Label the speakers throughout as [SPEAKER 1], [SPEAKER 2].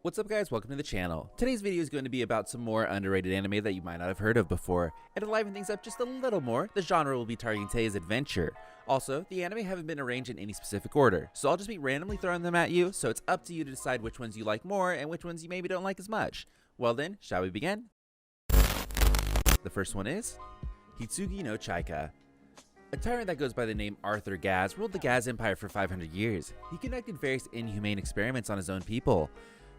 [SPEAKER 1] What's up guys, welcome to the channel. Today's video is going to be about some more underrated anime that you might not have heard of before, and to liven things up just a little more, the genre we'll be targeting today is adventure. Also, the anime haven't been arranged in any specific order, so I'll just be randomly throwing them at you, so it's up to you to decide which ones you like more and which ones you maybe don't like as much. Well then, shall we begin? The first one is Hitsugi no Chaika. A tyrant that goes by the name Arthur Gaz ruled the Gaz Empire for 500 years. He conducted various inhumane experiments on his own people.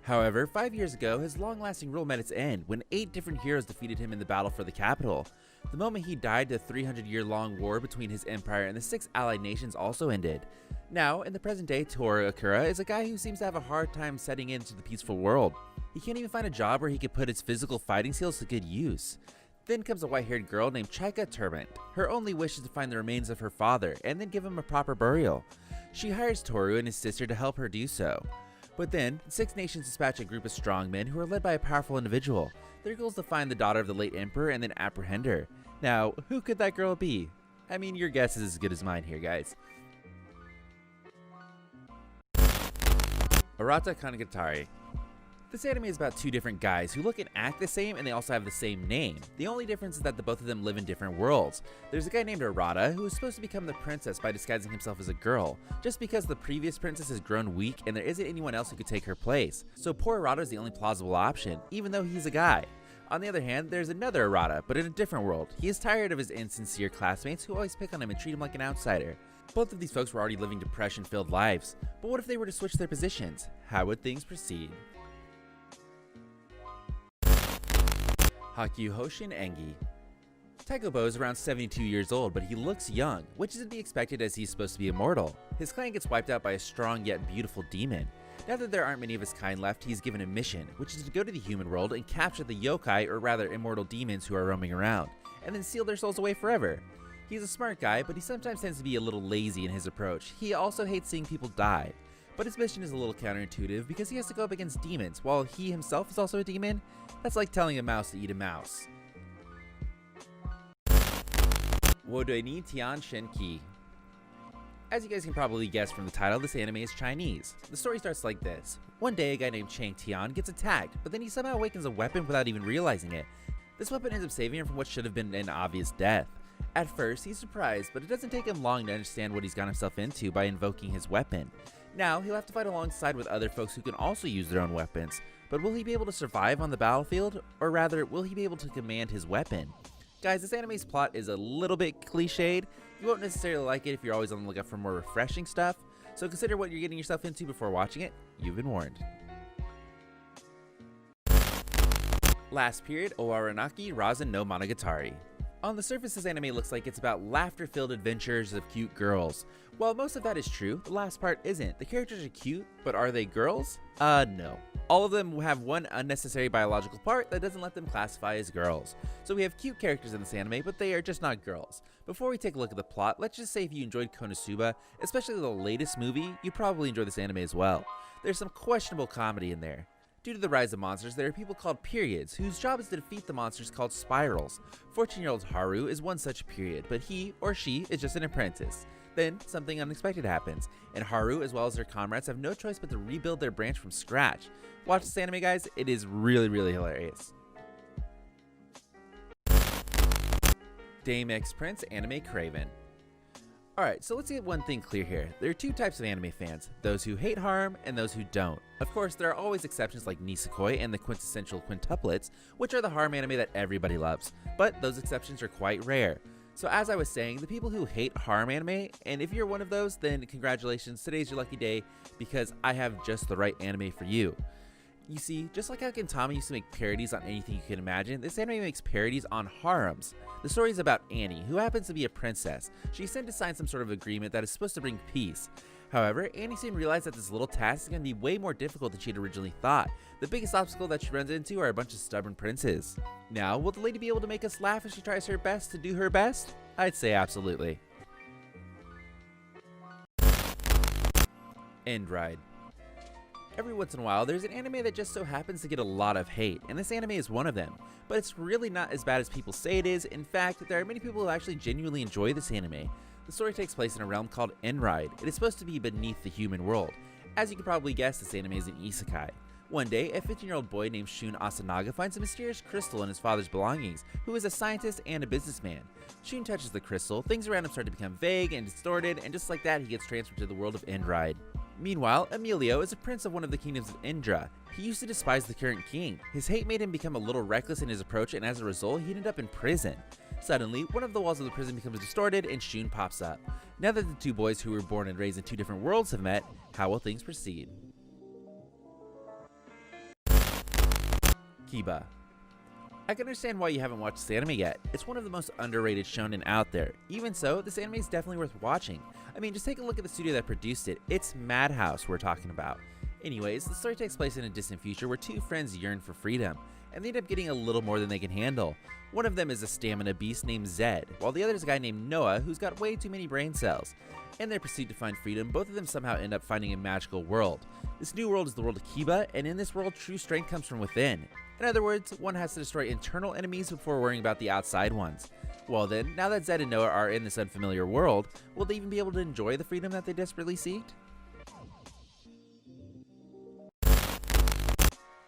[SPEAKER 1] However, 5 years ago, his long-lasting rule met its end when 8 different heroes defeated him in the battle for the capital. The moment he died, the 300-year-long war between his empire and the 6 allied nations also ended. Now, in the present day, Toru Akira is a guy who seems to have a hard time setting into the peaceful world. He can't even find a job where he could put his physical fighting skills to good use. Then comes a white-haired girl named Chaika Turbant. Her only wish is to find the remains of her father and then give him a proper burial. She hires Toru and his sister to help her do so. But then, 6 nations dispatch a group of strongmen who are led by a powerful individual. Their goal is to find the daughter of the late emperor and then apprehend her. Now, who could that girl be? I mean, your guess is as good as mine here, guys. Arata Kanagatari. This anime is about 2 different guys who look and act the same, and they also have the same name. The only difference is that the both of them live in different worlds. There's a guy named Arata who is supposed to become the princess by disguising himself as a girl, just because the previous princess has grown weak and there isn't anyone else who could take her place. So poor Arata is the only plausible option, even though he's a guy. On the other hand, there's another Arata, but in a different world. He is tired of his insincere classmates who always pick on him and treat him like an outsider. Both of these folks were already living depression-filled lives, but what if they were to switch their positions? How would things proceed? Hakyu Hoshin Engi. Taikobo is around 72 years old, but he looks young, which is to be expected as he's supposed to be immortal. His clan gets wiped out by a strong yet beautiful demon. Now that there aren't many of his kind left, he's given a mission, which is to go to the human world and capture the yokai, or rather immortal demons who are roaming around, and then seal their souls away forever. He's a smart guy, but he sometimes tends to be a little lazy in his approach. He also hates seeing people die. But his mission is a little counterintuitive because he has to go up against demons, while he himself is also a demon. That's like telling a mouse to eat a mouse. Wodoi ni Tian Shenki. As you guys can probably guess from the title, this anime is Chinese. The story starts like this. One day, a guy named Chang Tian gets attacked, but then he somehow awakens a weapon without even realizing it. This weapon ends up saving him from what should have been an obvious death. At first, he's surprised, but it doesn't take him long to understand what he's got himself into by invoking his weapon. Now, he'll have to fight alongside with other folks who can also use their own weapons, but will he be able to survive on the battlefield? Or rather, will he be able to command his weapon? Guys, this anime's plot is a little bit cliched. You won't necessarily like it if you're always on the lookout for more refreshing stuff, so consider what you're getting yourself into before watching it. You've been warned. Last period, Owaranaki Razan no Monogatari. On the surface, this anime looks like it's about laughter-filled adventures of cute girls. While most of that is true, the last part isn't. The characters are cute, but are they girls? No. All of them have one unnecessary biological part that doesn't let them classify as girls. So we have cute characters in this anime, but they are just not girls. Before we take a look at the plot, let's just say if you enjoyed Konosuba, especially the latest movie, you probably enjoy this anime as well. There's some questionable comedy in there. Due to the rise of monsters, there are people called periods, whose job is to defeat the monsters called spirals. 14-year-old Haru is one such period, but he or she is just an apprentice. Then, something unexpected happens, and Haru as well as their comrades have no choice but to rebuild their branch from scratch. Watch this anime, guys, it is really hilarious. Dame X Prince Anime Craven. Alright, so let's get one thing clear here. There are 2 types of anime fans, those who hate harem and those who don't. Of course, there are always exceptions like Nisekoi and the quintessential quintuplets, which are the harem anime that everybody loves, but those exceptions are quite rare. So as I was saying, the people who hate harem anime, and if you're one of those, then congratulations, today's your lucky day, because I have just the right anime for you. You see, just like how Gintama used to make parodies on anything you can imagine, this anime makes parodies on harems. The story is about Annie, who happens to be a princess. She's sent to sign some sort of agreement that is supposed to bring peace. However, Annie soon realized that this little task is going to be way more difficult than she had originally thought. The biggest obstacle that she runs into are a bunch of stubborn princes. Now, will the lady be able to make us laugh as she tries her best to do her best? I'd say absolutely. End Ride. Every once in a while, there's an anime that just so happens to get a lot of hate, and this anime is one of them. But it's really not as bad as people say it is. In fact, there are many people who actually genuinely enjoy this anime. The story takes place in a realm called Enride. It is supposed to be beneath the human world. As you can probably guess, this anime is an isekai. One day, a 15-year-old boy named Shun Asanaga finds a mysterious crystal in his father's belongings, who is a scientist and a businessman. Shun touches the crystal, things around him start to become vague and distorted, and just like that, he gets transferred to the world of Indride. Meanwhile, Emilio is a prince of one of the kingdoms of Indra. He used to despise the current king. His hate made him become a little reckless in his approach, and as a result, he ended up in prison. Suddenly, one of the walls of the prison becomes distorted and Shun pops up. Now that the two boys who were born and raised in two different worlds have met, how will things proceed? Kiba. I can understand why you haven't watched this anime yet. It's one of the most underrated shonen out there. Even so, this anime is definitely worth watching. I mean, just take a look at the studio that produced it. It's Madhouse we're talking about. Anyways, the story takes place in a distant future where two friends yearn for freedom, and they end up getting a little more than they can handle. One of them is a stamina beast named Zed, while the other is a guy named Noah who's got way too many brain cells. In their pursuit to find freedom, both of them somehow end up finding a magical world. This new world is the world of Kiba, and in this world, true strength comes from within. In other words, one has to destroy internal enemies before worrying about the outside ones. Well then, now that Zed and Noah are in this unfamiliar world, will they even be able to enjoy the freedom that they desperately seeked?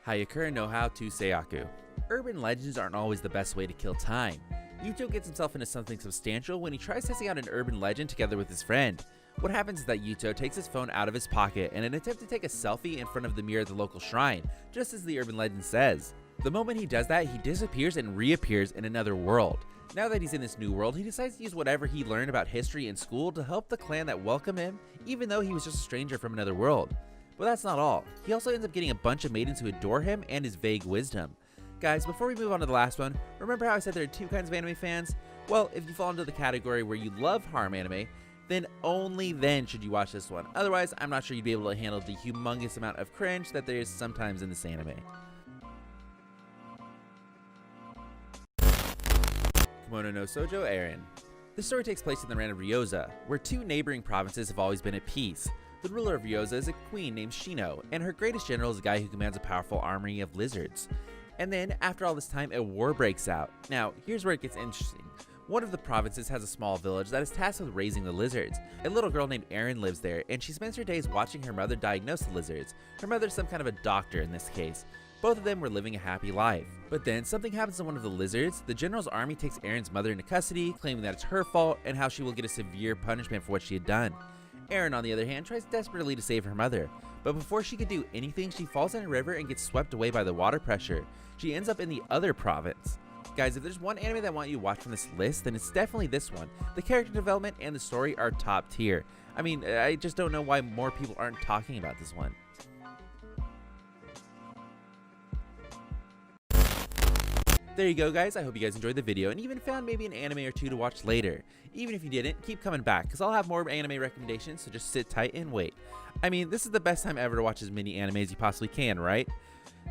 [SPEAKER 1] Hayakura no How to Seiyaku. Urban legends aren't always the best way to kill time. Yuto gets himself into something substantial when he tries testing out an urban legend together with his friend. What happens is that Yuto takes his phone out of his pocket in an attempt to take a selfie in front of the mirror at the local shrine, just as the urban legend says. The moment he does that, he disappears and reappears in another world. Now that he's in this new world, he decides to use whatever he learned about history in school to help the clan that welcome him, even though he was just a stranger from another world. But that's not all. He also ends up getting a bunch of maidens who adore him and his vague wisdom. Guys, before we move on to the last one, remember how I said there are two kinds of anime fans? Well, if you fall into the category where you love harem anime, then only then should you watch this one. Otherwise, I'm not sure you'd be able to handle the humongous amount of cringe that there is sometimes in this anime. Kimono no Sojo Eren. This story takes place in the land of Ryoza, where two neighboring provinces have always been at peace. The ruler of Ryoza is a queen named Shino, and her greatest general is a guy who commands a powerful army of lizards. And then, after all this time, a war breaks out. Now, here's where it gets interesting. One of the provinces has a small village that is tasked with raising the lizards. A little girl named Erin lives there, and she spends her days watching her mother diagnose the lizards. Her mother is some kind of a doctor in this case. Both of them were living a happy life. But then, something happens to one of the lizards. The general's army takes Erin's mother into custody, claiming that it's her fault and how she will get a severe punishment for what she had done. Erin, on the other hand, tries desperately to save her mother, but before she could do anything, she falls in a river and gets swept away by the water pressure. She ends up in the other province. Guys, if there's one anime that I want you to watch from this list, then it's definitely this one. The character development and the story are top tier. I mean, I just don't know why more people aren't talking about this one. There you go, guys. I hope you guys enjoyed the video and even found maybe an anime or two to watch later. Even if you didn't, keep coming back because I'll have more anime recommendations, so just sit tight and wait. I mean, this is the best time ever to watch as many anime as you possibly can, right?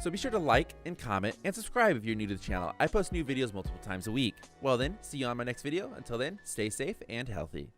[SPEAKER 1] So be sure to like and comment and subscribe if you're new to the channel. I post new videos multiple times a week. Well then, see you on my next video. Until then, stay safe and healthy.